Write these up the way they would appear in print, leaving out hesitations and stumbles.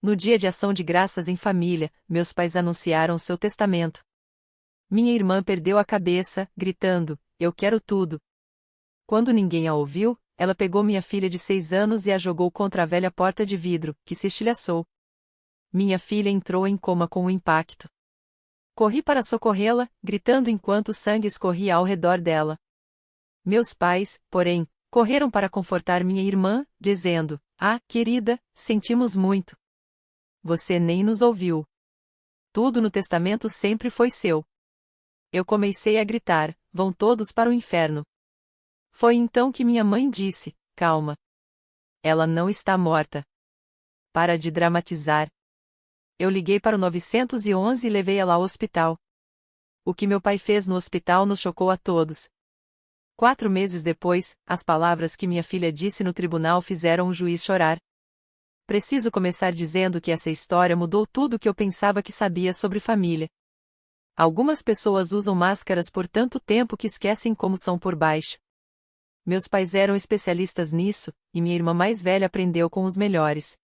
No dia de ação de graças em família, meus pais anunciaram seu testamento. Minha irmã perdeu a cabeça, gritando: "Eu quero tudo!" Quando ninguém a ouviu, ela pegou minha filha de 6 anos e a jogou contra a velha porta de vidro, que se estilhaçou. Minha filha entrou em coma com o impacto. Corri para socorrê-la, gritando enquanto o sangue escorria ao redor dela. Meus pais, porém, correram para confortar minha irmã, dizendo: "Ah, querida, sentimos muito. Você nem nos ouviu. Tudo no testamento sempre foi seu." Eu comecei a gritar: "Vão todos para o inferno." Foi então que minha mãe disse: "Calma. Ela não está morta. Para de dramatizar." Eu liguei para o 911 e levei ela ao hospital. O que meu pai fez no hospital nos chocou a todos. 4 meses depois, as palavras que minha filha disse no tribunal fizeram o juiz chorar. Preciso começar dizendo que essa história mudou tudo o que eu pensava que sabia sobre família. Algumas pessoas usam máscaras por tanto tempo que esquecem como são por baixo. Meus pais eram especialistas nisso, e minha irmã mais velha aprendeu com os melhores.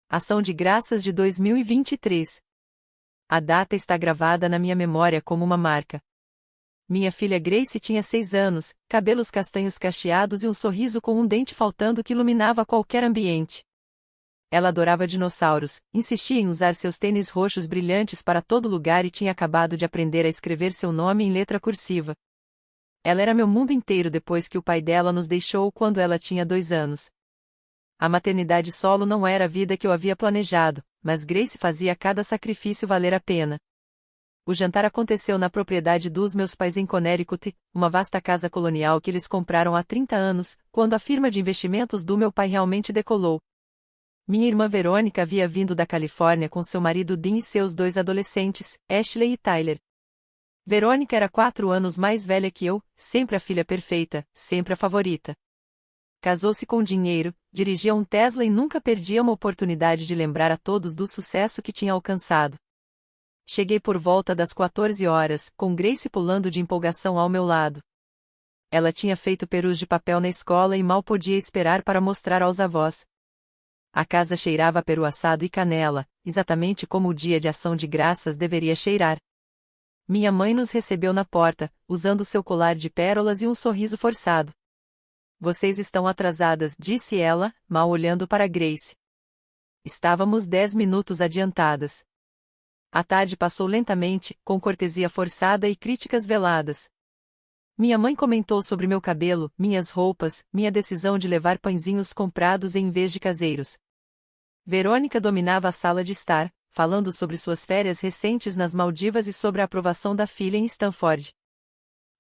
Ação de Graças de 2023. A data está gravada na minha memória como uma marca. Minha filha Grace tinha 6 anos, cabelos castanhos cacheados e um sorriso com um dente faltando que iluminava qualquer ambiente. Ela adorava dinossauros, insistia em usar seus tênis roxos brilhantes para todo lugar e tinha acabado de aprender a escrever seu nome em letra cursiva. Ela era meu mundo inteiro depois que o pai dela nos deixou quando ela tinha 2 anos. A maternidade solo não era a vida que eu havia planejado, mas Grace fazia cada sacrifício valer a pena. O jantar aconteceu na propriedade dos meus pais em Connecticut, uma vasta casa colonial que eles compraram há 30 anos, quando a firma de investimentos do meu pai realmente decolou. Minha irmã Verônica havia vindo da Califórnia com seu marido Dean e seus 2 adolescentes, Ashley e Tyler. Verônica era 4 anos mais velha que eu, sempre a filha perfeita, sempre a favorita. Casou-se com dinheiro, dirigia um Tesla e nunca perdia uma oportunidade de lembrar a todos do sucesso que tinha alcançado. Cheguei por volta das 14 horas, com Grace pulando de empolgação ao meu lado. Ela tinha feito perus de papel na escola e mal podia esperar para mostrar aos avós. A casa cheirava a peru assado e canela, exatamente como o dia de ação de graças deveria cheirar. Minha mãe nos recebeu na porta, usando seu colar de pérolas e um sorriso forçado. "Vocês estão atrasadas", disse ela, mal olhando para Grace. Estávamos 10 minutos adiantadas. A tarde passou lentamente, com cortesia forçada e críticas veladas. Minha mãe comentou sobre meu cabelo, minhas roupas, minha decisão de levar pãezinhos comprados em vez de caseiros. Verônica dominava a sala de estar, falando sobre suas férias recentes nas Maldivas e sobre a aprovação da filha em Stanford.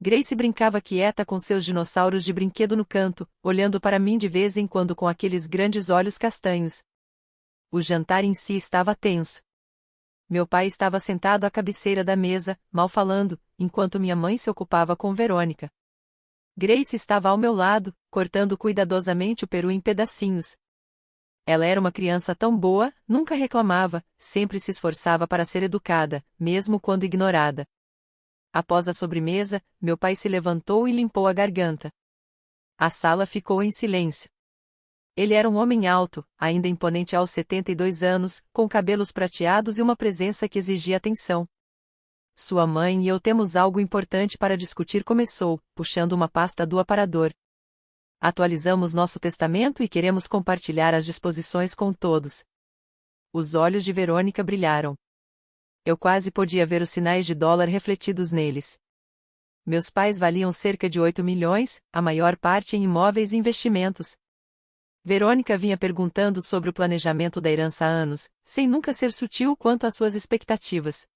Grace brincava quieta com seus dinossauros de brinquedo no canto, olhando para mim de vez em quando com aqueles grandes olhos castanhos. O jantar em si estava tenso. Meu pai estava sentado à cabeceira da mesa, mal falando, enquanto minha mãe se ocupava com Verônica. Grace estava ao meu lado, cortando cuidadosamente o peru em pedacinhos. Ela era uma criança tão boa, nunca reclamava, sempre se esforçava para ser educada, mesmo quando ignorada. Após a sobremesa, meu pai se levantou e limpou a garganta. A sala ficou em silêncio. Ele era um homem alto, ainda imponente aos 72 anos, com cabelos prateados e uma presença que exigia atenção. "Sua mãe e eu temos algo importante para discutir", começou, puxando uma pasta do aparador. "Atualizamos nosso testamento e queremos compartilhar as disposições com todos." Os olhos de Verônica brilharam. Eu quase podia ver os sinais de dólar refletidos neles. Meus pais valiam cerca de 8 milhões, a maior parte em imóveis e investimentos. Verônica vinha perguntando sobre o planejamento da herança há anos, sem nunca ser sutil quanto às suas expectativas.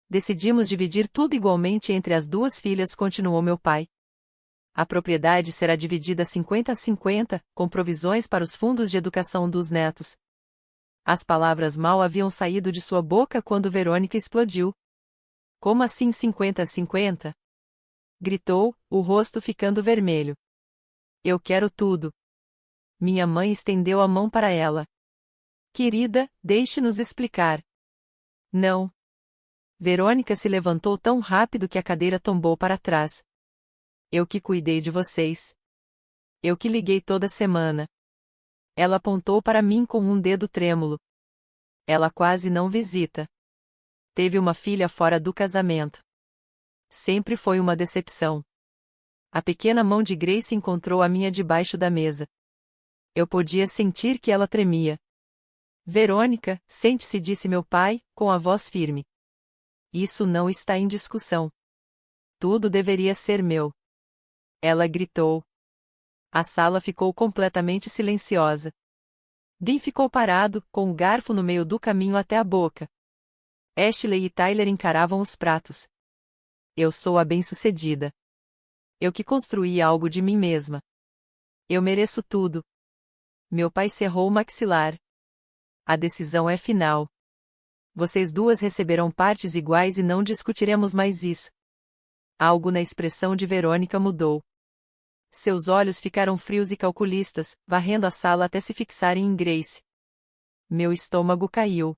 "Decidimos dividir tudo igualmente entre as 2 filhas", continuou meu pai. "A propriedade será dividida 50-50, com provisões para os fundos de educação dos netos." As palavras mal haviam saído de sua boca quando Verônica explodiu. "Como assim 50-50?" gritou, o rosto ficando vermelho. "Eu quero tudo." Minha mãe estendeu a mão para ela. "Querida, deixe-nos explicar." "Não." Verônica se levantou tão rápido que a cadeira tombou para trás. "Eu que cuidei de vocês. Eu que liguei toda semana." Ela apontou para mim com um dedo trêmulo. Ela quase não visita. Teve uma filha fora do casamento. Sempre foi uma decepção. A pequena mão de Grace encontrou a minha debaixo da mesa. Eu podia sentir que ela tremia. Verônica, sente-se, disse meu pai, com a voz firme. Isso não está em discussão. Tudo deveria ser meu. Ela gritou. A sala ficou completamente silenciosa. Dean ficou parado, com o garfo no meio do caminho até a boca. Ashley e Tyler encaravam os pratos. Eu sou a bem-sucedida. Eu que construí algo de mim mesma. Eu mereço tudo. Meu pai cerrou o maxilar. A decisão é final. Vocês duas receberão partes iguais e não discutiremos mais isso. Algo na expressão de Verônica mudou. Seus olhos ficaram frios e calculistas, varrendo a sala até se fixarem em Grace. Meu estômago caiu.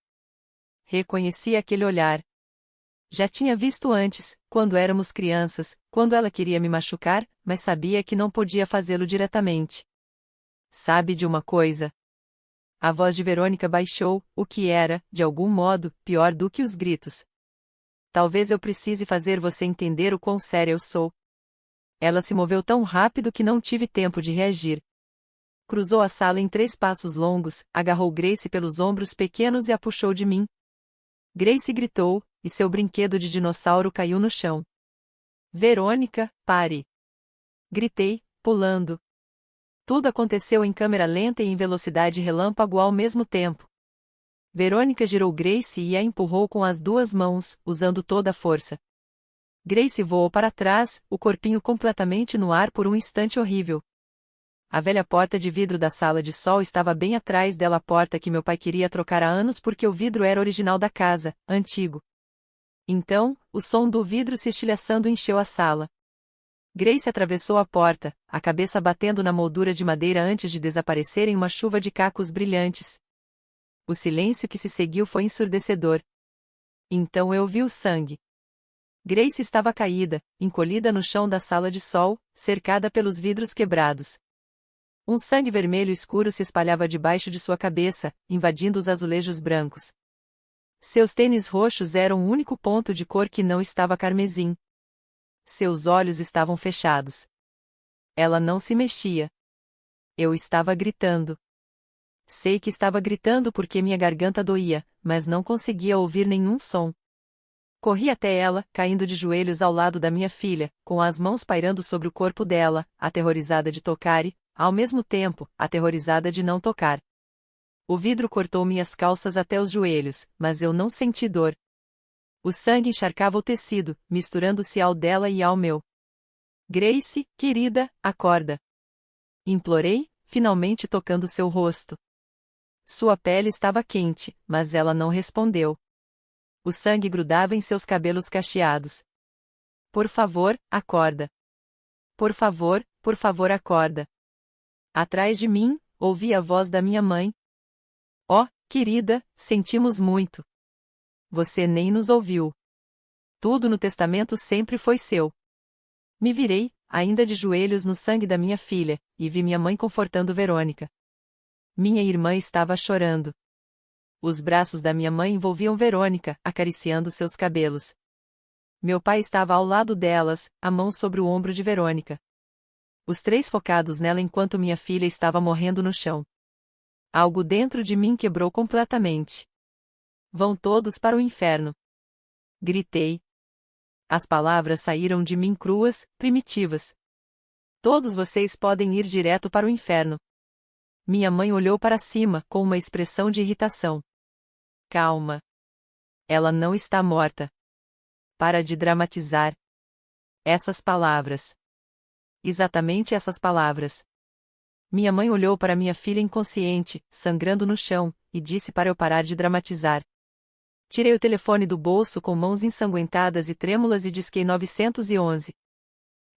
Reconheci aquele olhar. Já tinha visto antes, quando éramos crianças, quando ela queria me machucar, mas sabia que não podia fazê-lo diretamente. Sabe de uma coisa? A voz de Verônica baixou, o que era, de algum modo, pior do que os gritos. Talvez eu precise fazer você entender o quão séria eu sou. Ela se moveu tão rápido que não tive tempo de reagir. Cruzou a sala em 3 passos longos, agarrou Grace pelos ombros pequenos e a puxou de mim. Grace gritou, e seu brinquedo de dinossauro caiu no chão. Verônica, pare! Gritei, pulando. Tudo aconteceu em câmera lenta e em velocidade relâmpago ao mesmo tempo. Verônica girou Grace e a empurrou com as 2 mãos, usando toda a força. Grace voou para trás, o corpinho completamente no ar por um instante horrível. A velha porta de vidro da sala de sol estava bem atrás dela, a porta que meu pai queria trocar há anos porque o vidro era original da casa, antigo. Então, o som do vidro se estilhaçando encheu a sala. Grace atravessou a porta, a cabeça batendo na moldura de madeira antes de desaparecer em uma chuva de cacos brilhantes. O silêncio que se seguiu foi ensurdecedor. Então eu vi o sangue. Grace estava caída, encolhida no chão da sala de sol, cercada pelos vidros quebrados. Um sangue vermelho escuro se espalhava debaixo de sua cabeça, invadindo os azulejos brancos. Seus tênis roxos eram o único ponto de cor que não estava carmesim. Seus olhos estavam fechados. Ela não se mexia. Eu estava gritando. Sei que estava gritando porque minha garganta doía, mas não conseguia ouvir nenhum som. Corri até ela, caindo de joelhos ao lado da minha filha, com as mãos pairando sobre o corpo dela, aterrorizada de tocar e, ao mesmo tempo, aterrorizada de não tocar. O vidro cortou minhas calças até os joelhos, mas eu não senti dor. O sangue encharcava o tecido, misturando-se ao dela e ao meu. Grace, querida, acorda. Implorei, finalmente tocando seu rosto. Sua pele estava quente, mas ela não respondeu. O sangue grudava em seus cabelos cacheados. Por favor, acorda. Por favor, acorda. Atrás de mim, ouvi a voz da minha mãe. Oh, querida, sentimos muito. Você nem nos ouviu. Tudo no testamento sempre foi seu. Me virei, ainda de joelhos no sangue da minha filha, e vi minha mãe confortando Verônica. Minha irmã estava chorando. Os braços da minha mãe envolviam Verônica, acariciando seus cabelos. Meu pai estava ao lado delas, a mão sobre o ombro de Verônica. Os 3 focados nela enquanto minha filha estava morrendo no chão. Algo dentro de mim quebrou completamente. Vão todos para o inferno. Gritei. As palavras saíram de mim cruas, primitivas. Todos vocês podem ir direto para o inferno. Minha mãe olhou para cima, com uma expressão de irritação. Calma. Ela não está morta. Para de dramatizar. Essas palavras. Exatamente essas palavras. Minha mãe olhou para minha filha inconsciente, sangrando no chão, e disse para eu parar de dramatizar. Tirei o telefone do bolso com mãos ensanguentadas e trêmulas e disquei 911.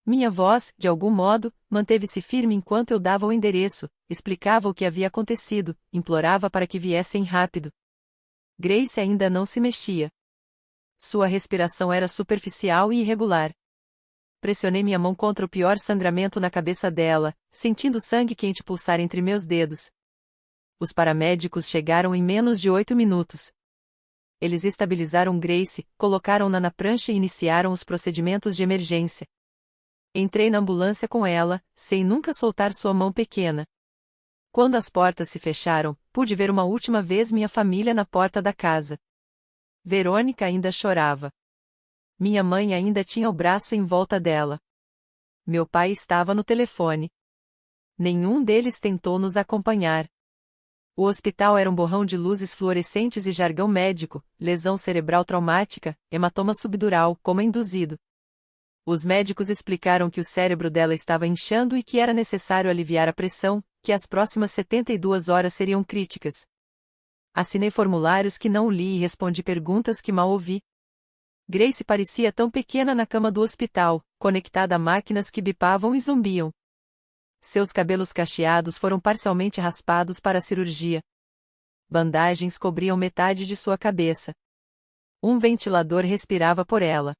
Minha voz, de algum modo, manteve-se firme enquanto eu dava o endereço, explicava o que havia acontecido, implorava para que viessem rápido. Grace ainda não se mexia. Sua respiração era superficial e irregular. Pressionei minha mão contra o pior sangramento na cabeça dela, sentindo o sangue quente pulsar entre meus dedos. Os paramédicos chegaram em menos de 8 minutos. Eles estabilizaram Grace, colocaram-na na prancha e iniciaram os procedimentos de emergência. Entrei na ambulância com ela, sem nunca soltar sua mão pequena. Quando as portas se fecharam, pude ver uma última vez minha família na porta da casa. Verônica ainda chorava. Minha mãe ainda tinha o braço em volta dela. Meu pai estava no telefone. Nenhum deles tentou nos acompanhar. O hospital era um borrão de luzes fluorescentes e jargão médico, lesão cerebral traumática, hematoma subdural, coma induzido. Os médicos explicaram que o cérebro dela estava inchando e que era necessário aliviar a pressão, que as próximas 72 horas seriam críticas. Assinei formulários que não li e respondi perguntas que mal ouvi. Grace parecia tão pequena na cama do hospital, conectada a máquinas que bipavam e zumbiam. Seus cabelos cacheados foram parcialmente raspados para a cirurgia. Bandagens cobriam metade de sua cabeça. Um ventilador respirava por ela.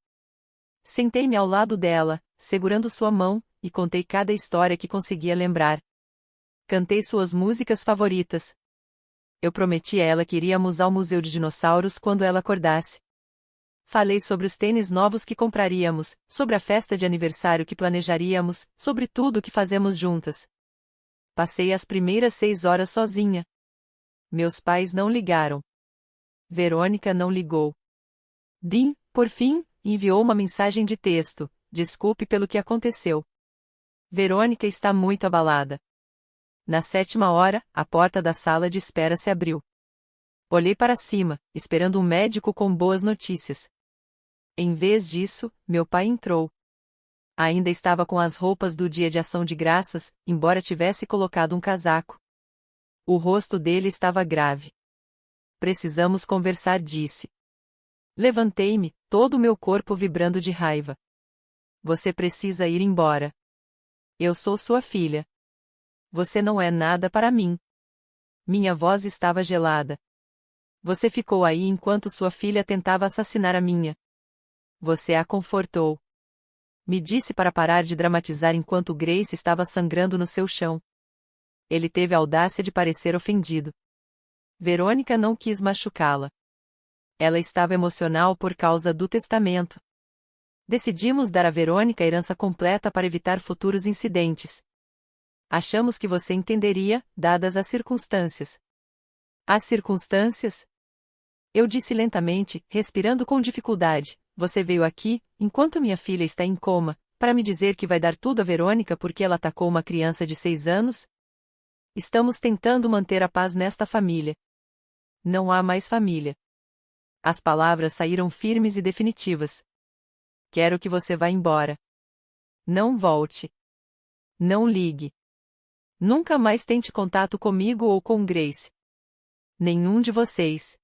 Sentei-me ao lado dela, segurando sua mão, e contei cada história que conseguia lembrar. Cantei suas músicas favoritas. Eu prometi a ela que iríamos ao Museu de Dinossauros quando ela acordasse. Falei sobre os tênis novos que compraríamos, sobre a festa de aniversário que planejaríamos, sobre tudo o que fazemos juntas. Passei as primeiras 6 horas sozinha. Meus pais não ligaram. Verônica não ligou. Dean, por fim, enviou uma mensagem de texto: desculpe pelo que aconteceu. Verônica está muito abalada. Na 7ª hora, a porta da sala de espera se abriu. Olhei para cima, esperando um médico com boas notícias. Em vez disso, meu pai entrou. Ainda estava com as roupas do Dia de Ação de Graças, embora tivesse colocado um casaco. O rosto dele estava grave. Precisamos conversar, disse. Levantei-me, todo o meu corpo vibrando de raiva. Você precisa ir embora. Eu sou sua filha. Você não é nada para mim. Minha voz estava gelada. Você ficou aí enquanto sua filha tentava assassinar a minha. Você a confortou. Me disse para parar de dramatizar enquanto Grace estava sangrando no seu chão. Ele teve a audácia de parecer ofendido. Verônica não quis machucá-la. Ela estava emocional por causa do testamento. Decidimos dar a Verônica a herança completa para evitar futuros incidentes. Achamos que você entenderia, dadas as circunstâncias. As circunstâncias? Eu disse lentamente, respirando com dificuldade. Você veio aqui, enquanto minha filha está em coma, para me dizer que vai dar tudo a Verônica porque ela atacou uma criança de 6 anos? Estamos tentando manter a paz nesta família. Não há mais família. As palavras saíram firmes e definitivas. Quero que você vá embora. Não volte. Não ligue. Nunca mais tente contato comigo ou com Grace. Nenhum de vocês.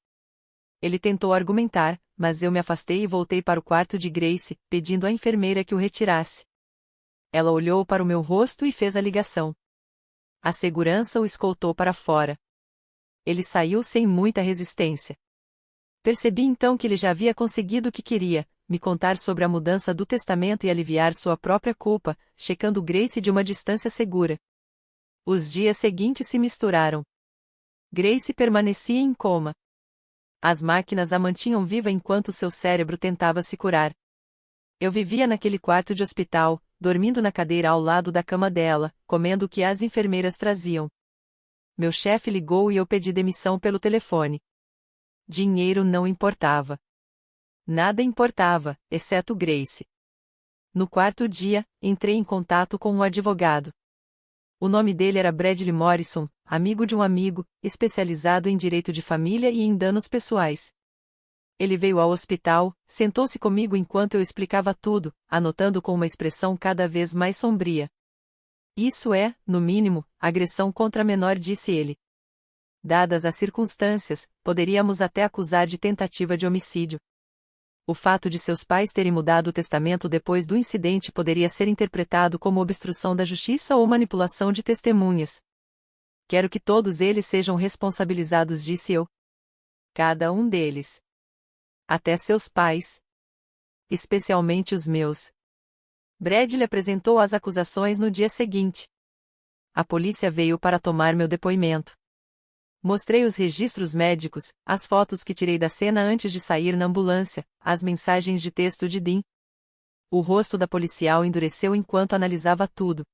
Ele tentou argumentar, mas eu me afastei e voltei para o quarto de Grace, pedindo à enfermeira que o retirasse. Ela olhou para o meu rosto e fez a ligação. A segurança o escoltou para fora. Ele saiu sem muita resistência. Percebi então que ele já havia conseguido o que queria, me contar sobre a mudança do testamento e aliviar sua própria culpa, checando Grace de uma distância segura. Os dias seguintes se misturaram. Grace permanecia em coma. As máquinas a mantinham viva enquanto seu cérebro tentava se curar. Eu vivia naquele quarto de hospital, dormindo na cadeira ao lado da cama dela, comendo o que as enfermeiras traziam. Meu chefe ligou e eu pedi demissão pelo telefone. Dinheiro não importava. Nada importava, exceto Grace. No 4º dia, entrei em contato com um advogado. O nome dele era Bradley Morrison, amigo de um amigo, especializado em direito de família e em danos pessoais. Ele veio ao hospital, sentou-se comigo enquanto eu explicava tudo, anotando com uma expressão cada vez mais sombria. Isso é, no mínimo, agressão contra menor, disse ele. Dadas as circunstâncias, poderíamos até acusar de tentativa de homicídio. O fato de seus pais terem mudado o testamento depois do incidente poderia ser interpretado como obstrução da justiça ou manipulação de testemunhas. Quero que todos eles sejam responsabilizados, disse eu. Cada um deles. Até seus pais. Especialmente os meus. Bradley apresentou as acusações no dia seguinte. A polícia veio para tomar meu depoimento. Mostrei os registros médicos, as fotos que tirei da cena antes de sair na ambulância, as mensagens de texto de Dean. O rosto da policial endureceu enquanto analisava tudo.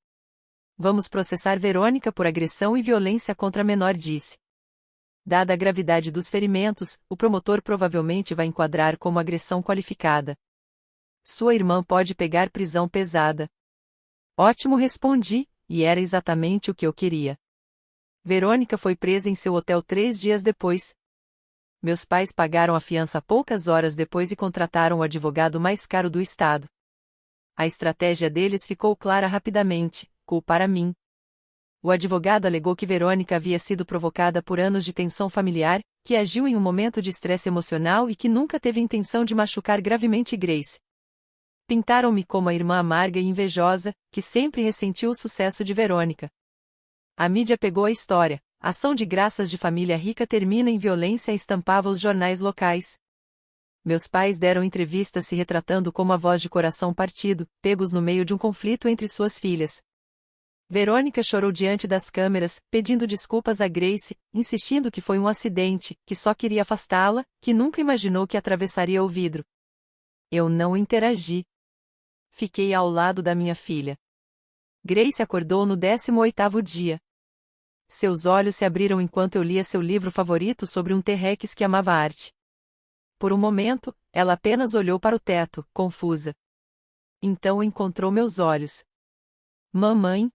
Vamos processar Verônica por agressão e violência contra a menor, disse. Dada a gravidade dos ferimentos, o promotor provavelmente vai enquadrar como agressão qualificada. Sua irmã pode pegar prisão pesada. Ótimo, respondi, e era exatamente o que eu queria. Verônica foi presa em seu hotel 3 dias depois. Meus pais pagaram a fiança poucas horas depois e contrataram o advogado mais caro do estado. A estratégia deles ficou clara rapidamente: culpar a mim. O advogado alegou que Verônica havia sido provocada por anos de tensão familiar, que agiu em um momento de estresse emocional e que nunca teve intenção de machucar gravemente Grace. Pintaram-me como a irmã amarga e invejosa, que sempre ressentiu o sucesso de Verônica. A mídia pegou a história. Ação de graças de família rica termina em violência e estampava os jornais locais. Meus pais deram entrevistas se retratando como a voz de coração partido, pegos no meio de um conflito entre suas filhas. Verônica chorou diante das câmeras, pedindo desculpas a Grace, insistindo que foi um acidente, que só queria afastá-la, que nunca imaginou que atravessaria o vidro. Eu não interagi. Fiquei ao lado da minha filha. Grace acordou no 18º dia. Seus olhos se abriram enquanto eu lia seu livro favorito sobre um T-Rex que amava arte. Por um momento, ela apenas olhou para o teto, confusa. Então encontrou meus olhos. Mamãe?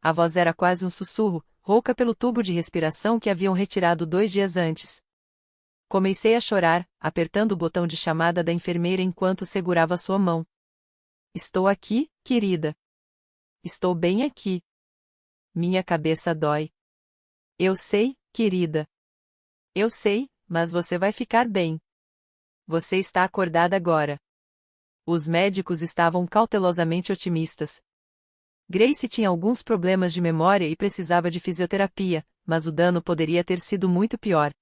A voz era quase um sussurro, rouca pelo tubo de respiração que haviam retirado 2 dias antes. Comecei a chorar, apertando o botão de chamada da enfermeira enquanto segurava sua mão. Estou aqui, querida. Estou bem aqui. Minha cabeça dói. Eu sei, querida. Eu sei, mas você vai ficar bem. Você está acordada agora. Os médicos estavam cautelosamente otimistas. Grace tinha alguns problemas de memória e precisava de fisioterapia, mas o dano poderia ter sido muito pior.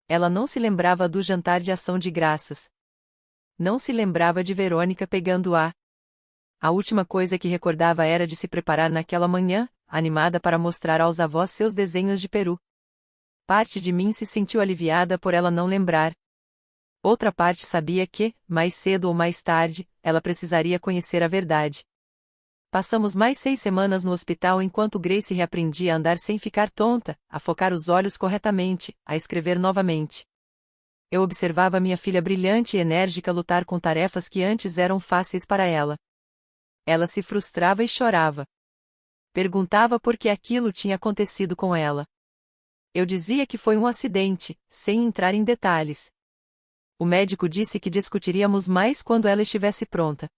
Ela não se lembrava do jantar de ação de graças. Não se lembrava de Verônica pegando a. A última coisa que recordava era de se preparar naquela manhã, animada para mostrar aos avós seus desenhos de peru. Parte de mim se sentiu aliviada por ela não lembrar. Outra parte sabia que, mais cedo ou mais tarde, ela precisaria conhecer a verdade. Passamos mais 6 semanas no hospital enquanto Grace reaprendia a andar sem ficar tonta, a focar os olhos corretamente, a escrever novamente. Eu observava minha filha brilhante e enérgica lutar com tarefas que antes eram fáceis para ela. Ela se frustrava e chorava. Perguntava por que aquilo tinha acontecido com ela. Eu dizia que foi um acidente, sem entrar em detalhes. O médico disse que discutiríamos mais quando ela estivesse pronta.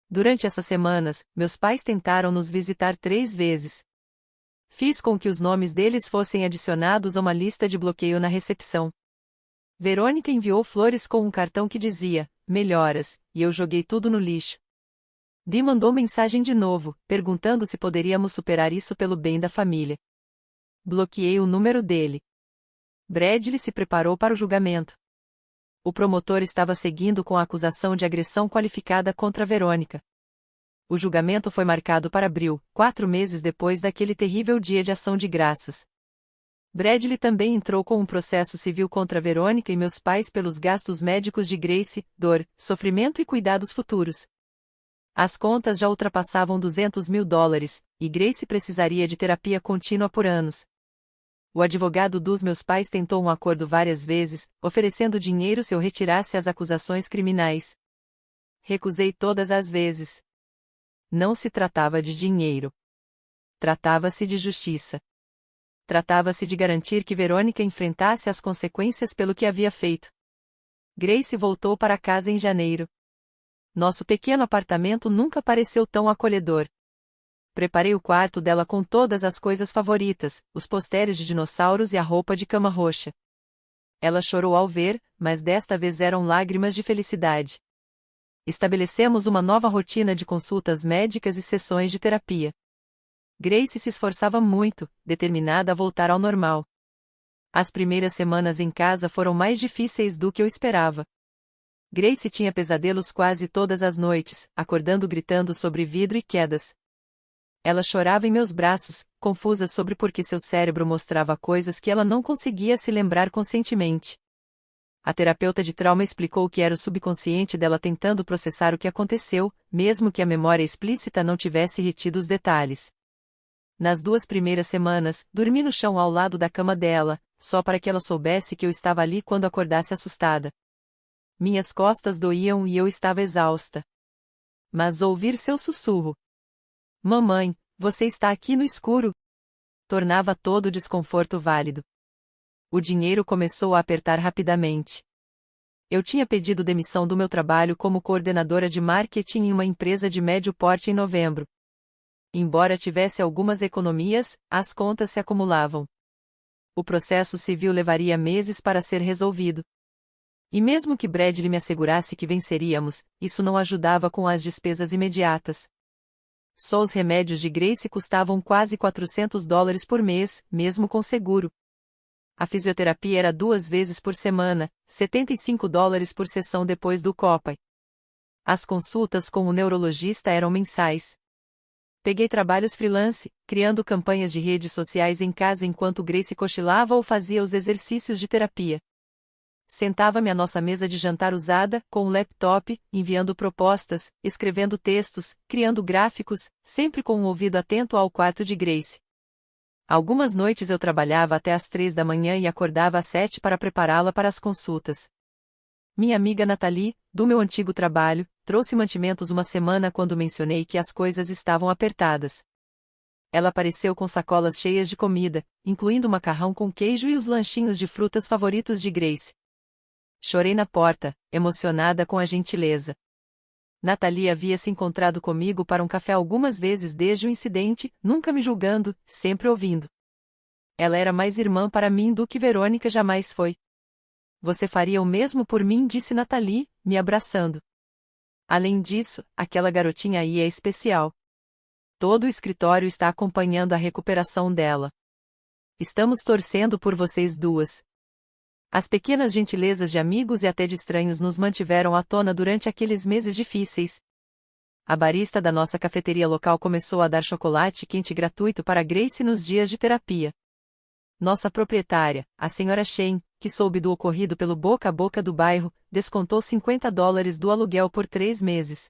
Durante essas semanas, meus pais tentaram nos visitar 3 vezes. Fiz com que os nomes deles fossem adicionados a uma lista de bloqueio na recepção. Verônica enviou flores com um cartão que dizia, melhoras, e eu joguei tudo no lixo. Dee mandou mensagem de novo, perguntando se poderíamos superar isso pelo bem da família. Bloqueei o número dele. Bradley se preparou para o julgamento. O promotor estava seguindo com a acusação de agressão qualificada contra Verônica. O julgamento foi marcado para abril, 4 meses depois daquele terrível dia de ação de graças. Bradley também entrou com um processo civil contra Verônica e meus pais pelos gastos médicos de Grace, dor, sofrimento e cuidados futuros. As contas já ultrapassavam $200 mil, e Grace precisaria de terapia contínua por anos. O advogado dos meus pais tentou um acordo várias vezes, oferecendo dinheiro se eu retirasse as acusações criminais. Recusei todas as vezes. Não se tratava de dinheiro. Tratava-se de justiça. Tratava-se de garantir que Verônica enfrentasse as consequências pelo que havia feito. Grace voltou para casa em janeiro. Nosso pequeno apartamento nunca pareceu tão acolhedor. Preparei o quarto dela com todas as coisas favoritas, os posteriores de dinossauros e a roupa de cama roxa. Ela chorou ao ver, mas desta vez eram lágrimas de felicidade. Estabelecemos uma nova rotina de consultas médicas e sessões de terapia. Grace se esforçava muito, determinada a voltar ao normal. As primeiras semanas em casa foram mais difíceis do que eu esperava. Grace tinha pesadelos quase todas as noites, acordando gritando sobre vidro e quedas. Ela chorava em meus braços, confusa sobre por que seu cérebro mostrava coisas que ela não conseguia se lembrar conscientemente. A terapeuta de trauma explicou que era o subconsciente dela tentando processar o que aconteceu, mesmo que a memória explícita não tivesse retido os detalhes. Nas 2 primeiras semanas, dormi no chão ao lado da cama dela, só para que ela soubesse que eu estava ali quando acordasse assustada. Minhas costas doíam e eu estava exausta. Mas ouvir seu sussurro: "Mamãe, você está aqui no escuro", tornava todo o desconforto válido. O dinheiro começou a apertar rapidamente. Eu tinha pedido demissão do meu trabalho como coordenadora de marketing em uma empresa de médio porte em novembro. Embora tivesse algumas economias, as contas se acumulavam. O processo civil levaria meses para ser resolvido. E mesmo que Bradley me assegurasse que venceríamos, isso não ajudava com as despesas imediatas. Só os remédios de Grace custavam quase $400 por mês, mesmo com seguro. A fisioterapia era 2 vezes por semana, $75 por sessão depois do copay. As consultas com o neurologista eram mensais. Peguei trabalhos freelance, criando campanhas de redes sociais em casa enquanto Grace cochilava ou fazia os exercícios de terapia. Sentava-me à nossa mesa de jantar usada, com o laptop, enviando propostas, escrevendo textos, criando gráficos, sempre com um ouvido atento ao quarto de Grace. Algumas noites eu trabalhava até às 3 da manhã e acordava às 7 para prepará-la para as consultas. Minha amiga Nathalie, do meu antigo trabalho, trouxe mantimentos uma semana quando mencionei que as coisas estavam apertadas. Ela apareceu com sacolas cheias de comida, incluindo o macarrão com queijo e os lanchinhos de frutas favoritos de Grace. Chorei na porta, emocionada com a gentileza. Nathalie havia se encontrado comigo para um café algumas vezes desde o incidente, nunca me julgando, sempre ouvindo. Ela era mais irmã para mim do que Verônica jamais foi. "Você faria o mesmo por mim", disse Nathalie, me abraçando. Além disso, aquela garotinha aí é especial. Todo o escritório está acompanhando a recuperação dela. Estamos torcendo por vocês duas. As pequenas gentilezas de amigos e até de estranhos nos mantiveram à tona durante aqueles meses difíceis. A barista da nossa cafeteria local começou a dar chocolate quente gratuito para Grace nos dias de terapia. Nossa proprietária, a senhora Shane, que soube do ocorrido pelo boca a boca do bairro, descontou $50 do aluguel por 3 meses.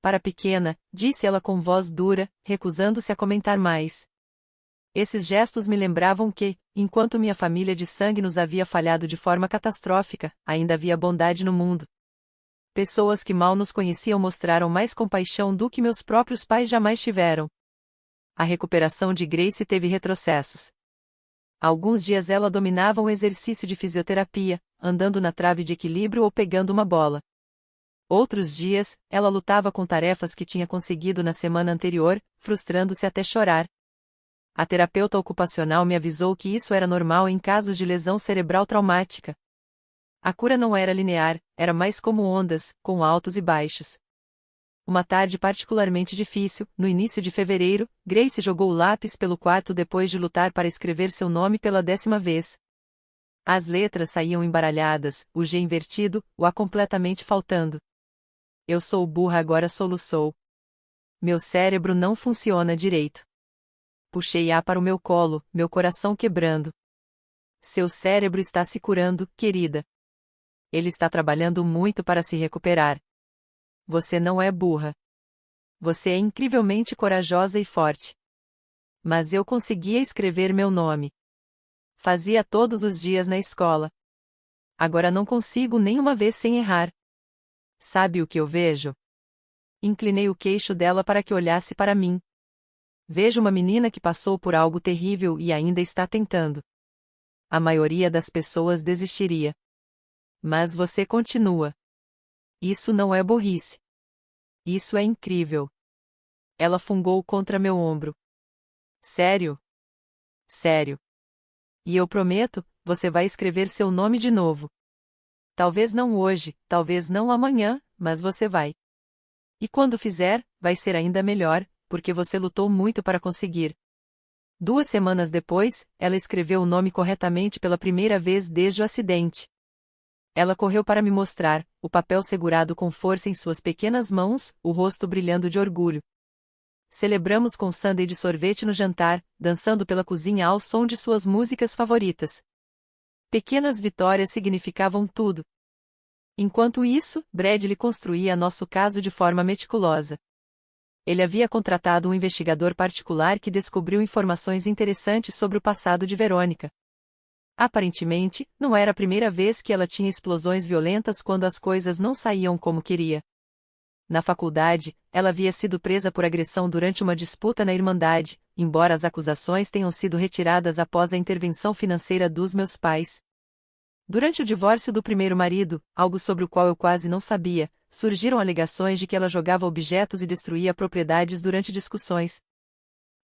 "Para a pequena", disse ela com voz dura, recusando-se a comentar mais. Esses gestos me lembravam que, enquanto minha família de sangue nos havia falhado de forma catastrófica, ainda havia bondade no mundo. Pessoas que mal nos conheciam mostraram mais compaixão do que meus próprios pais jamais tiveram. A recuperação de Grace teve retrocessos. Alguns dias ela dominava um exercício de fisioterapia, andando na trave de equilíbrio ou pegando uma bola. Outros dias, ela lutava com tarefas que tinha conseguido na semana anterior, frustrando-se até chorar. A terapeuta ocupacional me avisou que isso era normal em casos de lesão cerebral traumática. A cura não era linear, era mais como ondas, com altos e baixos. Uma tarde particularmente difícil, no início de fevereiro, Grace jogou o lápis pelo quarto depois de lutar para escrever seu nome pela 10ª vez. As letras saíam embaralhadas, o G invertido, o A completamente faltando. "Eu sou burra agora", soluçou. "Meu cérebro não funciona direito." Puxei A para o meu colo, meu coração quebrando. "Seu cérebro está se curando, querida. Ele está trabalhando muito para se recuperar. Você não é burra. Você é incrivelmente corajosa e forte." Mas eu conseguia escrever meu nome. Fazia todos os dias na escola. Agora não consigo nem uma vez sem errar. Sabe o que eu vejo? Inclinei o queixo dela para que olhasse para mim. Vejo uma menina que passou por algo terrível e ainda está tentando. A maioria das pessoas desistiria. Mas você continua. Isso não é burrice. Isso é incrível. Ela fungou contra meu ombro. Sério? Sério. E eu prometo, você vai escrever seu nome de novo. Talvez não hoje, talvez não amanhã, mas você vai. E quando fizer, vai ser ainda melhor, porque você lutou muito para conseguir. 2 semanas depois, ela escreveu o nome corretamente pela primeira vez desde o acidente. Ela correu para me mostrar, o papel segurado com força em suas pequenas mãos, o rosto brilhando de orgulho. Celebramos com sundae de sorvete no jantar, dançando pela cozinha ao som de suas músicas favoritas. Pequenas vitórias significavam tudo. Enquanto isso, Bradley construía nosso caso de forma meticulosa. Ele havia contratado um investigador particular que descobriu informações interessantes sobre o passado de Verônica. Aparentemente, não era a primeira vez que ela tinha explosões violentas quando as coisas não saíam como queria. Na faculdade, ela havia sido presa por agressão durante uma disputa na Irmandade, embora as acusações tenham sido retiradas após a intervenção financeira dos meus pais. Durante o divórcio do primeiro marido, algo sobre o qual eu quase não sabia, surgiram alegações de que ela jogava objetos e destruía propriedades durante discussões.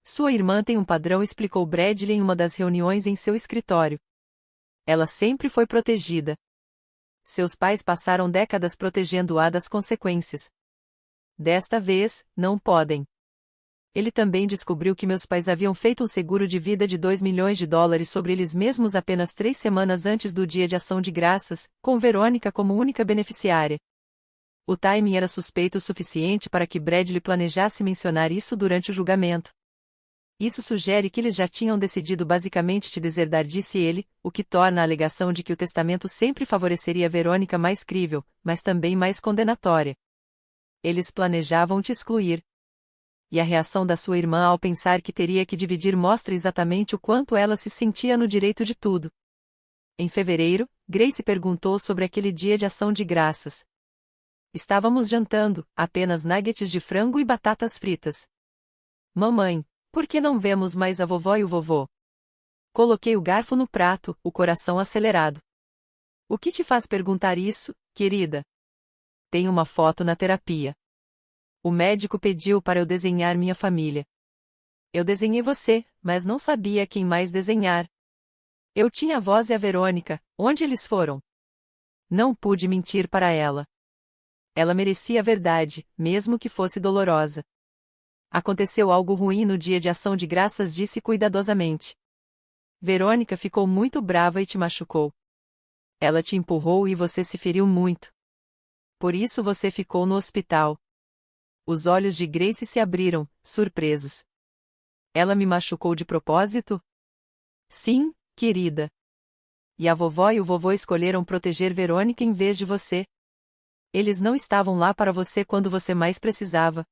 Sua irmã tem um padrão, explicou Bradley em uma das reuniões em seu escritório. Ela sempre foi protegida. Seus pais passaram décadas protegendo-a das consequências. Desta vez, não podem. Ele também descobriu que meus pais haviam feito um seguro de vida de $2 milhões sobre eles mesmos apenas 3 semanas antes do Dia de Ação de Graças, com Verônica como única beneficiária. O timing era suspeito o suficiente para que Bradley planejasse mencionar isso durante o julgamento. Isso sugere que eles já tinham decidido basicamente te deserdar, disse ele, o que torna a alegação de que o testamento sempre favoreceria Verônica mais crível, mas também mais condenatória. Eles planejavam te excluir. E a reação da sua irmã ao pensar que teria que dividir mostra exatamente o quanto ela se sentia no direito de tudo. Em fevereiro, Grace perguntou sobre aquele dia de ação de graças. Estávamos jantando, apenas nuggets de frango e batatas fritas. Mamãe, por que não vemos mais a vovó e o vovô? Coloquei o garfo no prato, o coração acelerado. O que te faz perguntar isso, querida? Tem uma foto na terapia. O médico pediu para eu desenhar minha família. Eu desenhei você, mas não sabia quem mais desenhar. Eu tinha a voz e a Verônica, onde eles foram? Não pude mentir para ela. Ela merecia a verdade, mesmo que fosse dolorosa. Aconteceu algo ruim no dia de ação de graças, disse cuidadosamente. Verônica ficou muito brava e te machucou. Ela te empurrou e você se feriu muito. Por isso você ficou no hospital. Os olhos de Grace se abriram, surpresos. Ela me machucou de propósito? Sim, querida. E a vovó e o vovô escolheram proteger Verônica em vez de você. Eles não estavam lá para você quando você mais precisava.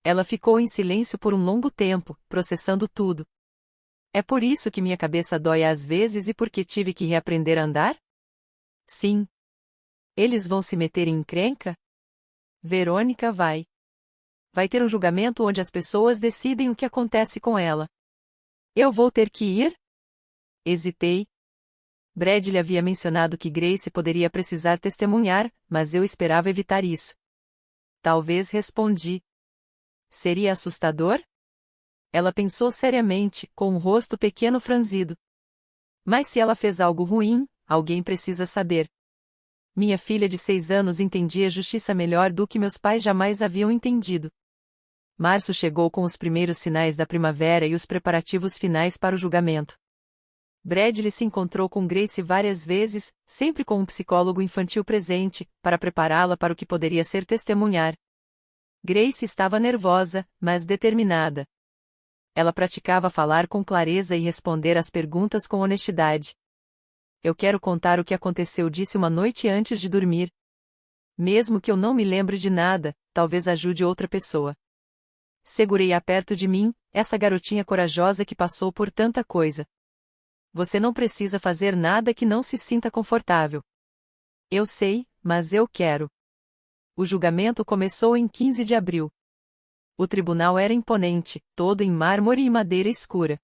Ela ficou em silêncio por um longo tempo, processando tudo. É por isso que minha cabeça dói às vezes e porque tive que reaprender a andar? Sim. Eles vão se meter em encrenca? Verônica vai. Vai ter um julgamento onde as pessoas decidem o que acontece com ela. Eu vou ter que ir? Hesitei. Bradley havia mencionado que Grace poderia precisar testemunhar, mas eu esperava evitar isso. Talvez, respondi. Seria assustador? Ela pensou seriamente, com um rosto pequeno franzido. Mas se ela fez algo ruim, alguém precisa saber. Minha filha de 6 anos entendia justiça melhor do que meus pais jamais haviam entendido. Março chegou com os primeiros sinais da primavera e os preparativos finais para o julgamento. Bradley se encontrou com Grace várias vezes, sempre com um psicólogo infantil presente, para prepará-la para o que poderia ser testemunhar. Grace estava nervosa, mas determinada. Ela praticava falar com clareza e responder às perguntas com honestidade. Eu quero contar o que aconteceu, disse uma noite antes de dormir. Mesmo que eu não me lembre de nada, talvez ajude outra pessoa. Segurei-a perto de mim, essa garotinha corajosa que passou por tanta coisa. Você não precisa fazer nada que não se sinta confortável. Eu sei, mas eu quero. O julgamento começou em 15 de abril. O tribunal era imponente, todo em mármore e madeira escura.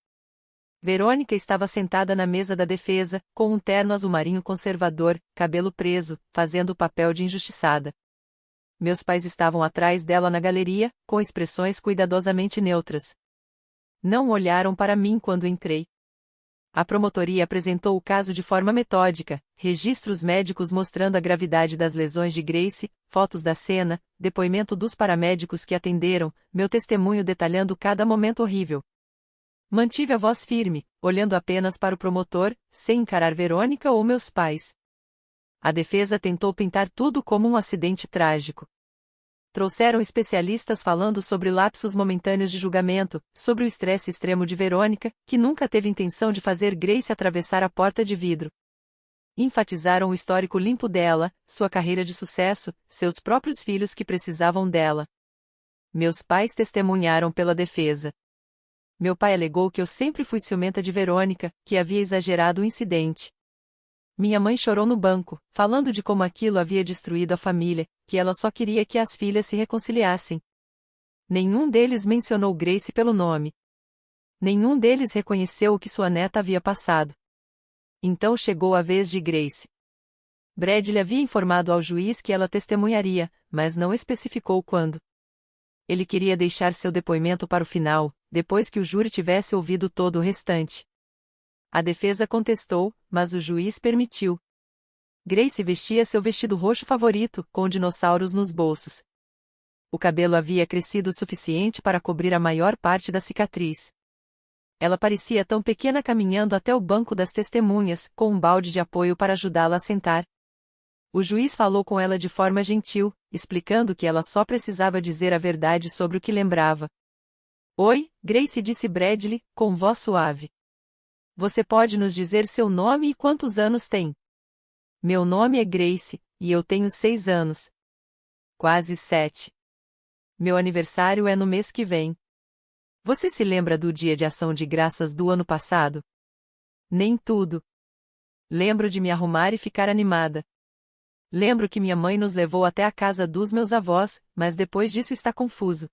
Verônica estava sentada na mesa da defesa, com um terno azul marinho conservador, cabelo preso, fazendo o papel de injustiçada. Meus pais estavam atrás dela na galeria, com expressões cuidadosamente neutras. Não olharam para mim quando entrei. A promotoria apresentou o caso de forma metódica, registros médicos mostrando a gravidade das lesões de Grace, fotos da cena, depoimento dos paramédicos que atenderam, meu testemunho detalhando cada momento horrível. Mantive a voz firme, olhando apenas para o promotor, sem encarar Verônica ou meus pais. A defesa tentou pintar tudo como um acidente trágico. Trouxeram especialistas falando sobre lapsos momentâneos de julgamento, sobre o estresse extremo de Verônica, que nunca teve intenção de fazer Grace atravessar a porta de vidro. Enfatizaram o histórico limpo dela, sua carreira de sucesso, seus próprios filhos que precisavam dela. Meus pais testemunharam pela defesa. Meu pai alegou que eu sempre fui ciumenta de Verônica, que havia exagerado o incidente. Minha mãe chorou no banco, falando de como aquilo havia destruído a família, que ela só queria que as filhas se reconciliassem. Nenhum deles mencionou Grace pelo nome. Nenhum deles reconheceu o que sua neta havia passado. Então chegou a vez de Grace. Bradley havia informado ao juiz que ela testemunharia, mas não especificou quando. Ele queria deixar seu depoimento para o final, depois que o júri tivesse ouvido todo o restante. A defesa contestou, mas o juiz permitiu. Grace vestia seu vestido roxo favorito, com dinossauros nos bolsos. O cabelo havia crescido o suficiente para cobrir a maior parte da cicatriz. Ela parecia tão pequena caminhando até o banco das testemunhas, com um balde de apoio para ajudá-la a sentar. O juiz falou com ela de forma gentil, explicando que ela só precisava dizer a verdade sobre o que lembrava. Oi, Grace, disse Bradley, com voz suave. Você pode nos dizer seu nome e quantos anos tem? Meu nome é Grace, e eu tenho 6 anos. Quase 7. Meu aniversário é no mês que vem. Você se lembra do Dia de Ação de Graças do ano passado? Nem tudo. Lembro de me arrumar e ficar animada. Lembro que minha mãe nos levou até a casa dos meus avós, mas depois disso está confuso.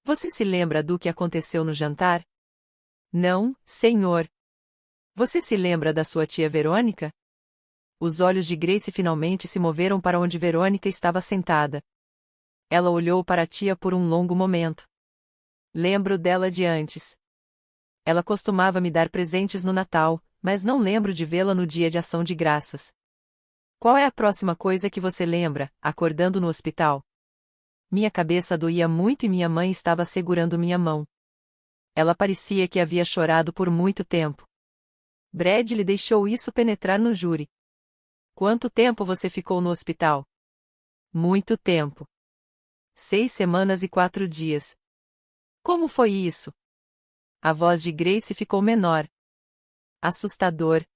Você se lembra do que aconteceu no jantar? Não, senhor. Você se lembra da sua tia Verônica? Os olhos de Grace finalmente se moveram para onde Verônica estava sentada. Ela olhou para a tia por um longo momento. Lembro dela de antes. Ela costumava me dar presentes no Natal, mas não lembro de vê-la no Dia de Ação de Graças. Qual é a próxima coisa que você lembra, acordando no hospital? Minha cabeça doía muito e minha mãe estava segurando minha mão. Ela parecia que havia chorado por muito tempo. Bradley deixou isso penetrar no júri. Quanto tempo você ficou no hospital? Muito tempo. 6 semanas e 4 dias. Como foi isso? A voz de Grace ficou menor. Assustador.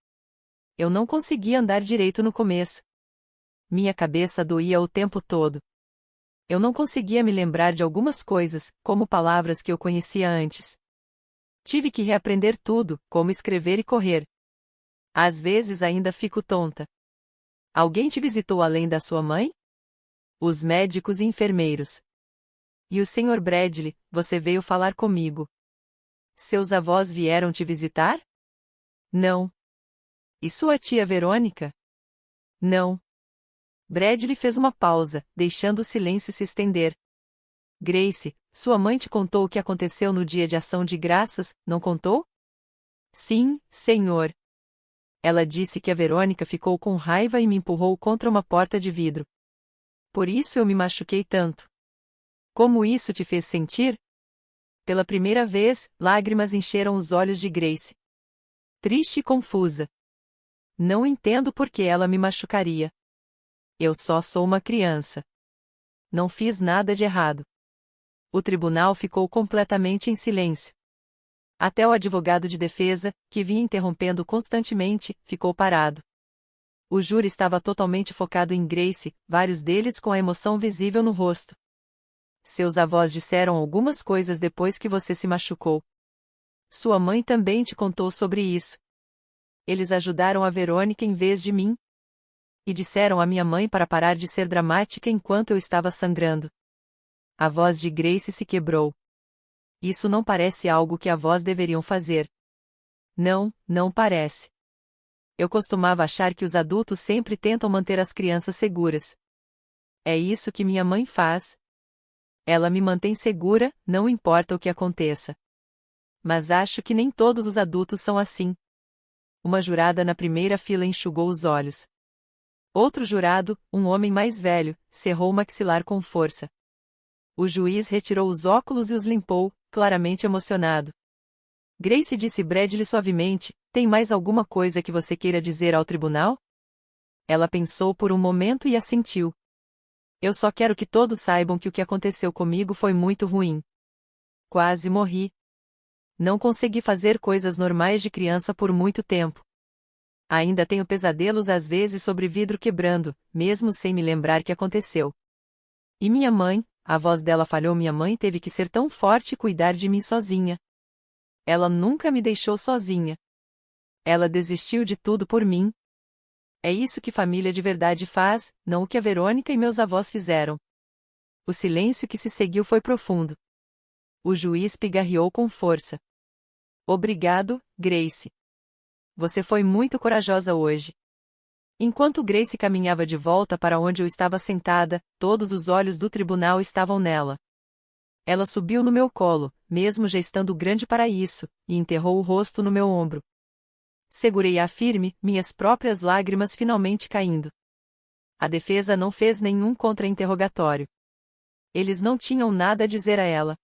Eu não conseguia andar direito no começo. Minha cabeça doía o tempo todo. Eu não conseguia me lembrar de algumas coisas, como palavras que eu conhecia antes. Tive que reaprender tudo, como escrever e correr. Às vezes ainda fico tonta. Alguém te visitou além da sua mãe? Os médicos e enfermeiros. E o Sr. Bradley, você veio falar comigo. Seus avós vieram te visitar? Não. E sua tia Verônica? Não. Bradley fez uma pausa, deixando o silêncio se estender. Grace, sua mãe te contou o que aconteceu no Dia de Ação de Graças, não contou? Sim, senhor. Ela disse que a Verônica ficou com raiva e me empurrou contra uma porta de vidro. Por isso eu me machuquei tanto. Como isso te fez sentir? Pela primeira vez, lágrimas encheram os olhos de Grace. Triste e confusa. Não entendo por que ela me machucaria. Eu só sou uma criança. Não fiz nada de errado. O tribunal ficou completamente em silêncio. Até o advogado de defesa, que vinha interrompendo constantemente, ficou parado. O júri estava totalmente focado em Grace, vários deles com a emoção visível no rosto. Seus avós disseram algumas coisas depois que você se machucou. Sua mãe também te contou sobre isso. Eles ajudaram a Verônica em vez de mim. E disseram à minha mãe para parar de ser dramática enquanto eu estava sangrando. A voz de Grace se quebrou. Isso não parece algo que avós deveriam fazer. Não, não parece. Eu costumava achar que os adultos sempre tentam manter as crianças seguras. É isso que minha mãe faz. Ela me mantém segura, não importa o que aconteça. Mas acho que nem todos os adultos são assim. Uma jurada na primeira fila enxugou os olhos. Outro jurado, um homem mais velho, cerrou o maxilar com força. O juiz retirou os óculos e os limpou, claramente emocionado. Grace disse Bradley suavemente, tem mais alguma coisa que você queira dizer ao tribunal? Ela pensou por um momento e assentiu. Eu só quero que todos saibam que o que aconteceu comigo foi muito ruim. Quase morri. Não consegui fazer coisas normais de criança por muito tempo. Ainda tenho pesadelos às vezes sobre vidro quebrando, mesmo sem me lembrar que aconteceu. E minha mãe, a voz dela falhou. Minha mãe teve que ser tão forte e cuidar de mim sozinha. Ela nunca me deixou sozinha. Ela desistiu de tudo por mim. É isso que família de verdade faz, não o que a Verônica e meus avós fizeram. O silêncio que se seguiu foi profundo. O juiz pigarreou com força. Obrigado, Grace. Você foi muito corajosa hoje. Enquanto Grace caminhava de volta para onde eu estava sentada, todos os olhos do tribunal estavam nela. Ela subiu no meu colo, mesmo já estando grande para isso, e enterrou o rosto no meu ombro. Segurei-a firme, minhas próprias lágrimas finalmente caindo. A defesa não fez nenhum contra-interrogatório. Eles não tinham nada a dizer a ela.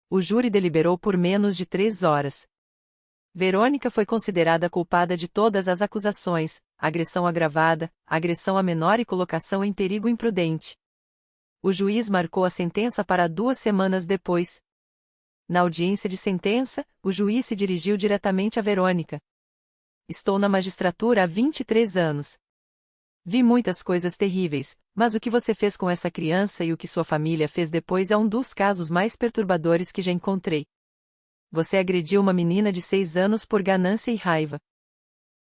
O júri deliberou por menos de 3 horas. Verônica foi considerada culpada de todas as acusações: agressão agravada, agressão a menor e colocação em perigo imprudente. O juiz marcou a sentença para 2 semanas depois. Na audiência de sentença, o juiz se dirigiu diretamente a Verônica. Estou na magistratura há 23 anos. Vi muitas coisas terríveis, mas o que você fez com essa criança e o que sua família fez depois é um dos casos mais perturbadores que já encontrei. Você agrediu uma menina de 6 anos por ganância e raiva.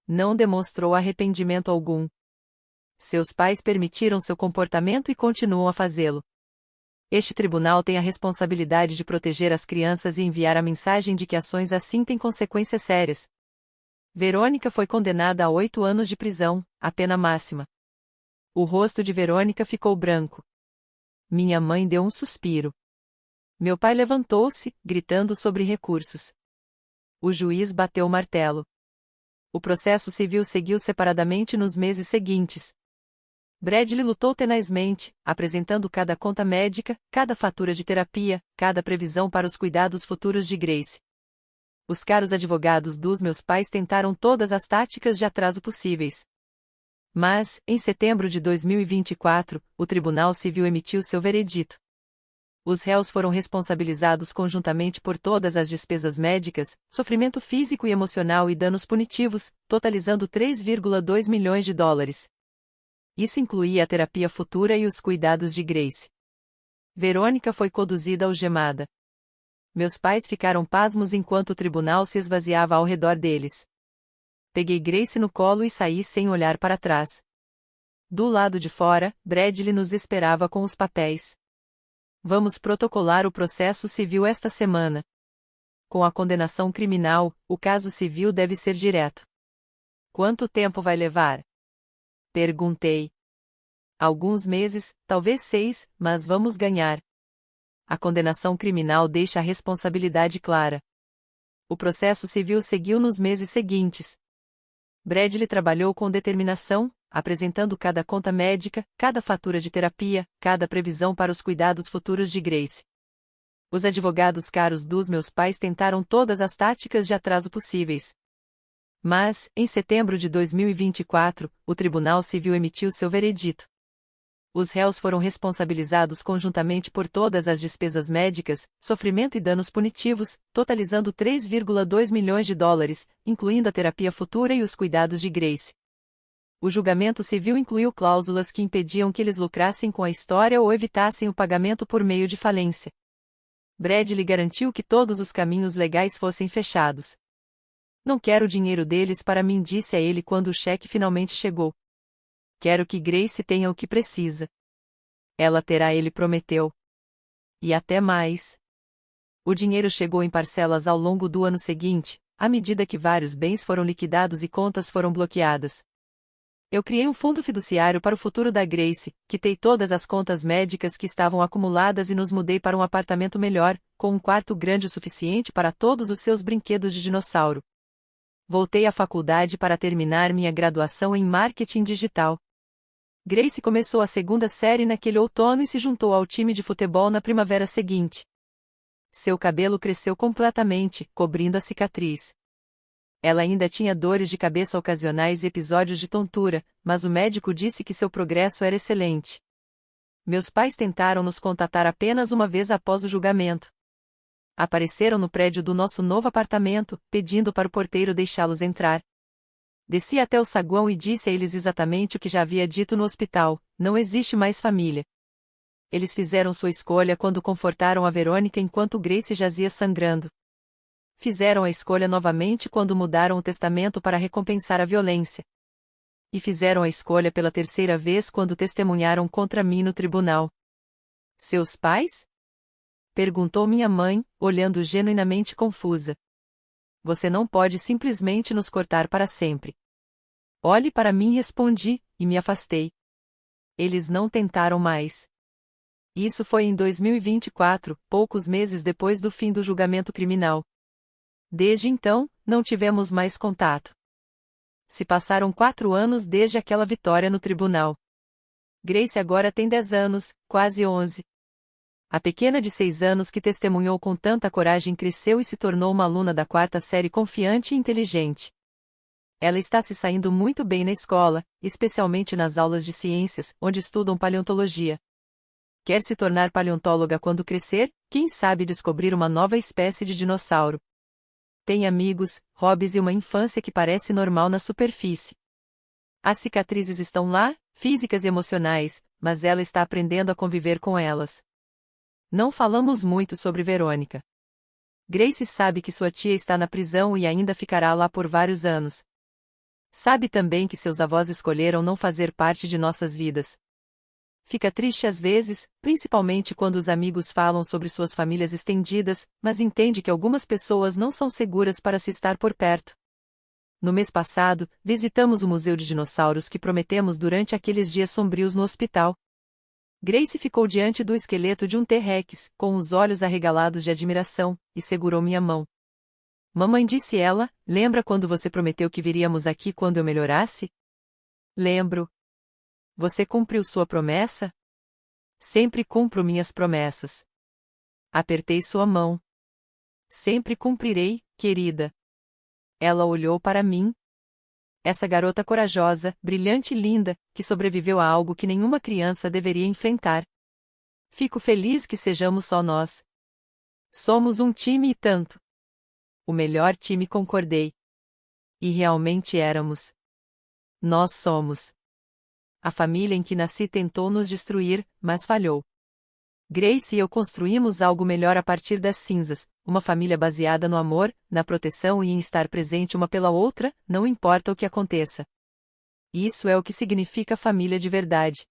Não demonstrou arrependimento algum. Seus pais permitiram seu comportamento e continuam a fazê-lo. Este tribunal tem a responsabilidade de proteger as crianças e enviar a mensagem de que ações assim têm consequências sérias. Verônica foi condenada a 8 anos de prisão, a pena máxima. O rosto de Verônica ficou branco. Minha mãe deu um suspiro. Meu pai levantou-se, gritando sobre recursos. O juiz bateu o martelo. O processo civil seguiu separadamente nos meses seguintes. Bradley lutou tenazmente, apresentando cada conta médica, cada fatura de terapia, cada previsão para os cuidados futuros de Grace. Os caros advogados dos meus pais tentaram todas as táticas de atraso possíveis. Mas, em setembro de 2024, o Tribunal Civil emitiu seu veredito. Os réus foram responsabilizados conjuntamente por todas as despesas médicas, sofrimento físico e emocional e danos punitivos, totalizando 3,2 milhões de dólares. Isso incluía a terapia futura e os cuidados de Grace. Verônica foi conduzida algemada. Meus pais ficaram pasmos enquanto o tribunal se esvaziava ao redor deles. Peguei Grace no colo e saí sem olhar para trás. Do lado de fora, Bradley nos esperava com os papéis. Vamos protocolar o processo civil esta semana. Com a condenação criminal, o caso civil deve ser direto. Quanto tempo vai levar? Perguntei. Alguns meses, talvez 6, mas vamos ganhar. A condenação criminal deixa a responsabilidade clara. O processo civil seguiu nos meses seguintes. Bradley trabalhou com determinação, apresentando cada conta médica, cada fatura de terapia, cada previsão para os cuidados futuros de Grace. Os advogados caros dos meus pais tentaram todas as táticas de atraso possíveis. Mas, em setembro de 2024, o Tribunal Civil emitiu seu veredito. Os réus foram responsabilizados conjuntamente por todas as despesas médicas, sofrimento e danos punitivos, totalizando 3,2 milhões de dólares, incluindo a terapia futura e os cuidados de Grace. O julgamento civil incluiu cláusulas que impediam que eles lucrassem com a história ou evitassem o pagamento por meio de falência. Bradley garantiu que todos os caminhos legais fossem fechados. Não quero o dinheiro deles para mim, disse a ele quando o cheque finalmente chegou. Quero que Grace tenha o que precisa. Ela terá, ele prometeu. E até mais. O dinheiro chegou em parcelas ao longo do ano seguinte, à medida que vários bens foram liquidados e contas foram bloqueadas. Eu criei um fundo fiduciário para o futuro da Grace, quitei todas as contas médicas que estavam acumuladas e nos mudei para um apartamento melhor, com um quarto grande o suficiente para todos os seus brinquedos de dinossauro. Voltei à faculdade para terminar minha graduação em marketing digital. Grace começou a 2ª série naquele outono e se juntou ao time de futebol na primavera seguinte. Seu cabelo cresceu completamente, cobrindo a cicatriz. Ela ainda tinha dores de cabeça ocasionais e episódios de tontura, mas o médico disse que seu progresso era excelente. Meus pais tentaram nos contatar apenas uma vez após o julgamento. Apareceram no prédio do nosso novo apartamento, pedindo para o porteiro deixá-los entrar. Desci até o saguão e disse a eles exatamente o que já havia dito no hospital: não existe mais família. Eles fizeram sua escolha quando confortaram a Verônica enquanto Grace jazia sangrando. Fizeram a escolha novamente quando mudaram o testamento para recompensar a violência. E fizeram a escolha pela terceira vez quando testemunharam contra mim no tribunal. Seus pais? Perguntou minha mãe, olhando genuinamente confusa. Você não pode simplesmente nos cortar para sempre. Olhe para mim, respondi, e me afastei. Eles não tentaram mais. Isso foi em 2024, poucos meses depois do fim do julgamento criminal. Desde então, não tivemos mais contato. Se passaram 4 anos desde aquela vitória no tribunal. Grace agora tem 10 anos, quase 11. A pequena de 6 anos que testemunhou com tanta coragem cresceu e se tornou uma aluna da 4ª série confiante e inteligente. Ela está se saindo muito bem na escola, especialmente nas aulas de ciências, onde estudam paleontologia. Quer se tornar paleontóloga quando crescer, quem sabe descobrir uma nova espécie de dinossauro. Tem amigos, hobbies e uma infância que parece normal na superfície. As cicatrizes estão lá, físicas e emocionais, mas ela está aprendendo a conviver com elas. Não falamos muito sobre Verônica. Grace sabe que sua tia está na prisão e ainda ficará lá por vários anos. Sabe também que seus avós escolheram não fazer parte de nossas vidas. Fica triste às vezes, principalmente quando os amigos falam sobre suas famílias estendidas, mas entende que algumas pessoas não são seguras para se estar por perto. No mês passado, visitamos o Museu de Dinossauros que prometemos durante aqueles dias sombrios no hospital. Grace ficou diante do esqueleto de um T-Rex, com os olhos arregalados de admiração, e segurou minha mão. Mamãe, disse ela, lembra quando você prometeu que viríamos aqui quando eu melhorasse? Lembro. Você cumpriu sua promessa? Sempre cumpro minhas promessas. Apertei sua mão. Sempre cumprirei, querida. Ela olhou para mim. Essa garota corajosa, brilhante e linda, que sobreviveu a algo que nenhuma criança deveria enfrentar. Fico feliz que sejamos só nós. Somos um time e tanto. O melhor time, concordei. E realmente éramos. Nós somos. A família em que nasci tentou nos destruir, mas falhou. Grace e eu construímos algo melhor a partir das cinzas, uma família baseada no amor, na proteção e em estar presente uma pela outra, não importa o que aconteça. Isso é o que significa família de verdade.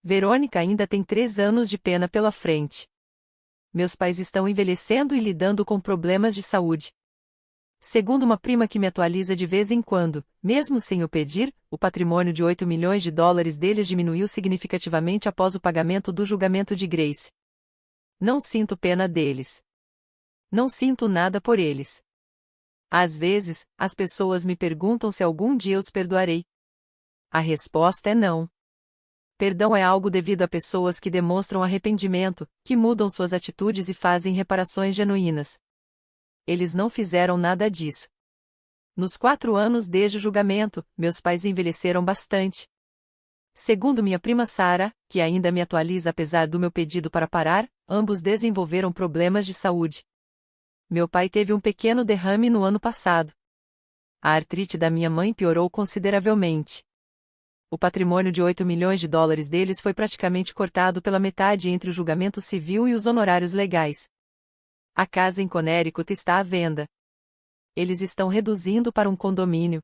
Verônica ainda tem 3 anos de pena pela frente. Meus pais estão envelhecendo e lidando com problemas de saúde. Segundo uma prima que me atualiza de vez em quando, mesmo sem eu pedir, o patrimônio de 8 milhões de dólares deles diminuiu significativamente após o pagamento do julgamento de Grace. Não sinto pena deles. Não sinto nada por eles. Às vezes, as pessoas me perguntam se algum dia os perdoarei. A resposta é não. Perdão é algo devido a pessoas que demonstram arrependimento, que mudam suas atitudes e fazem reparações genuínas. Eles não fizeram nada disso. Nos 4 anos desde o julgamento, meus pais envelheceram bastante. Segundo minha prima Sarah, que ainda me atualiza apesar do meu pedido para parar, ambos desenvolveram problemas de saúde. Meu pai teve um pequeno derrame no ano passado. A artrite da minha mãe piorou consideravelmente. O patrimônio de 8 milhões de dólares deles foi praticamente cortado pela metade entre o julgamento civil e os honorários legais. A casa em Connecticut está à venda. Eles estão reduzindo para um condomínio.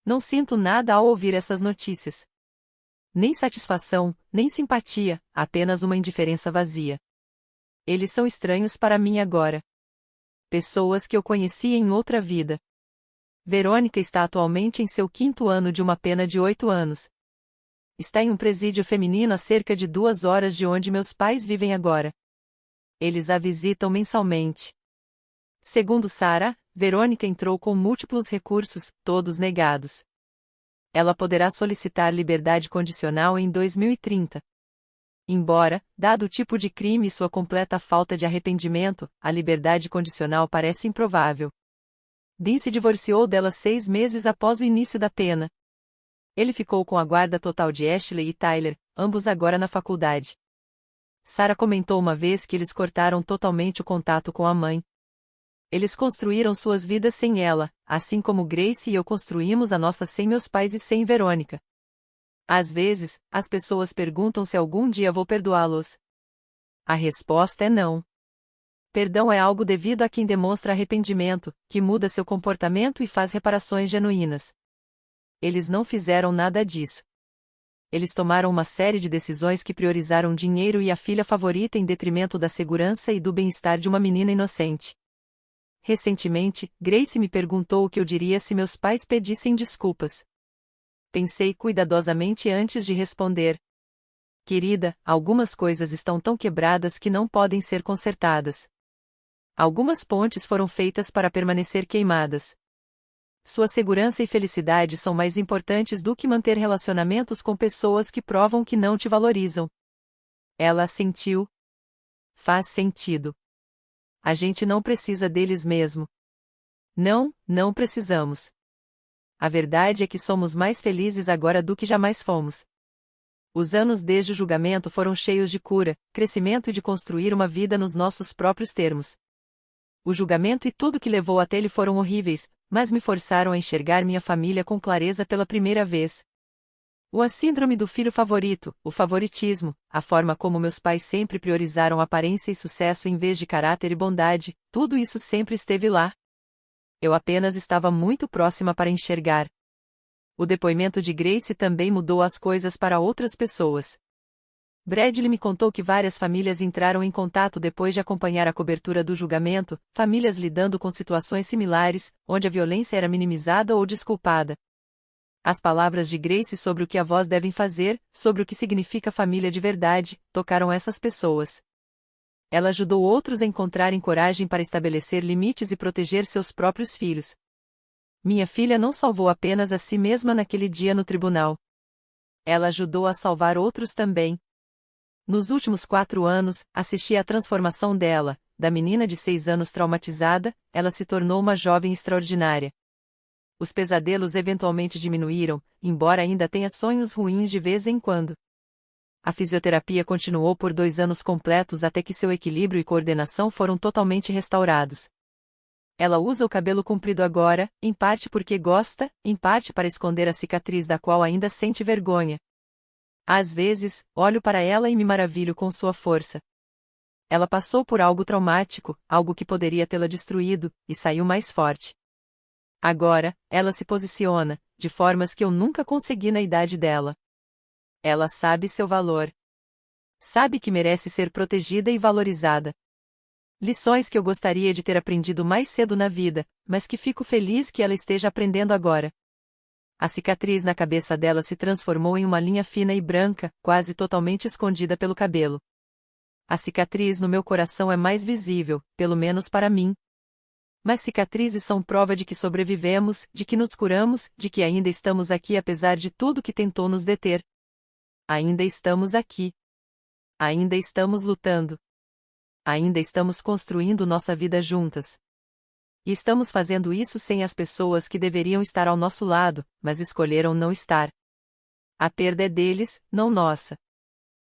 Não sinto nada ao ouvir essas notícias. Nem satisfação, nem simpatia, apenas uma indiferença vazia. Eles são estranhos para mim agora. Pessoas que eu conheci em outra vida. Verônica está atualmente em seu 5º ano de uma pena de 8 anos. Está em um presídio feminino a cerca de 2 horas de onde meus pais vivem agora. Eles a visitam mensalmente. Segundo Sarah, Verônica entrou com múltiplos recursos, todos negados. Ela poderá solicitar liberdade condicional em 2030. Embora, dado o tipo de crime e sua completa falta de arrependimento, a liberdade condicional parece improvável. Dean se divorciou dela 6 meses após o início da pena. Ele ficou com a guarda total de Ashley e Tyler, ambos agora na faculdade. Sarah comentou uma vez que eles cortaram totalmente o contato com a mãe. Eles construíram suas vidas sem ela, assim como Grace e eu construímos a nossa sem meus pais e sem Verônica. Às vezes, as pessoas perguntam se algum dia vou perdoá-los. A resposta é não. Perdão é algo devido a quem demonstra arrependimento, que muda seu comportamento e faz reparações genuínas. Eles não fizeram nada disso. Eles tomaram uma série de decisões que priorizaram dinheiro e a filha favorita em detrimento da segurança e do bem-estar de uma menina inocente. Recentemente, Grace me perguntou o que eu diria se meus pais pedissem desculpas. Pensei cuidadosamente antes de responder. Querida, algumas coisas estão tão quebradas que não podem ser consertadas. Algumas pontes foram feitas para permanecer queimadas. Sua segurança e felicidade são mais importantes do que manter relacionamentos com pessoas que provam que não te valorizam. Ela assentiu. Faz sentido. A gente não precisa deles mesmo. Não, não precisamos. A verdade é que somos mais felizes agora do que jamais fomos. Os anos desde o julgamento foram cheios de cura, crescimento e de construir uma vida nos nossos próprios termos. O julgamento e tudo que levou até ele foram horríveis, mas me forçaram a enxergar minha família com clareza pela primeira vez. A síndrome do filho favorito, o favoritismo, a forma como meus pais sempre priorizaram aparência e sucesso em vez de caráter e bondade, tudo isso sempre esteve lá. Eu apenas estava muito próxima para enxergar. O depoimento de Grace também mudou as coisas para outras pessoas. Bradley me contou que várias famílias entraram em contato depois de acompanhar a cobertura do julgamento, famílias lidando com situações similares, onde a violência era minimizada ou desculpada. As palavras de Grace sobre o que avós devem fazer, sobre o que significa família de verdade, tocaram essas pessoas. Ela ajudou outros a encontrarem coragem para estabelecer limites e proteger seus próprios filhos. Minha filha não salvou apenas a si mesma naquele dia no tribunal. Ela ajudou a salvar outros também. Nos últimos 4 anos, assisti à transformação dela, da menina de 6 anos traumatizada, ela se tornou uma jovem extraordinária. Os pesadelos eventualmente diminuíram, embora ainda tenha sonhos ruins de vez em quando. A fisioterapia continuou por 2 anos completos até que seu equilíbrio e coordenação foram totalmente restaurados. Ela usa o cabelo comprido agora, em parte porque gosta, em parte para esconder a cicatriz da qual ainda sente vergonha. Às vezes, olho para ela e me maravilho com sua força. Ela passou por algo traumático, algo que poderia tê-la destruído, e saiu mais forte. Agora, ela se posiciona, de formas que eu nunca consegui na idade dela. Ela sabe seu valor. Sabe que merece ser protegida e valorizada. Lições que eu gostaria de ter aprendido mais cedo na vida, mas que fico feliz que ela esteja aprendendo agora. A cicatriz na cabeça dela se transformou em uma linha fina e branca, quase totalmente escondida pelo cabelo. A cicatriz no meu coração é mais visível, pelo menos para mim. Mas cicatrizes são prova de que sobrevivemos, de que nos curamos, de que ainda estamos aqui apesar de tudo que tentou nos deter. Ainda estamos aqui. Ainda estamos lutando. Ainda estamos construindo nossa vida juntas. E estamos fazendo isso sem as pessoas que deveriam estar ao nosso lado, mas escolheram não estar. A perda é deles, não nossa.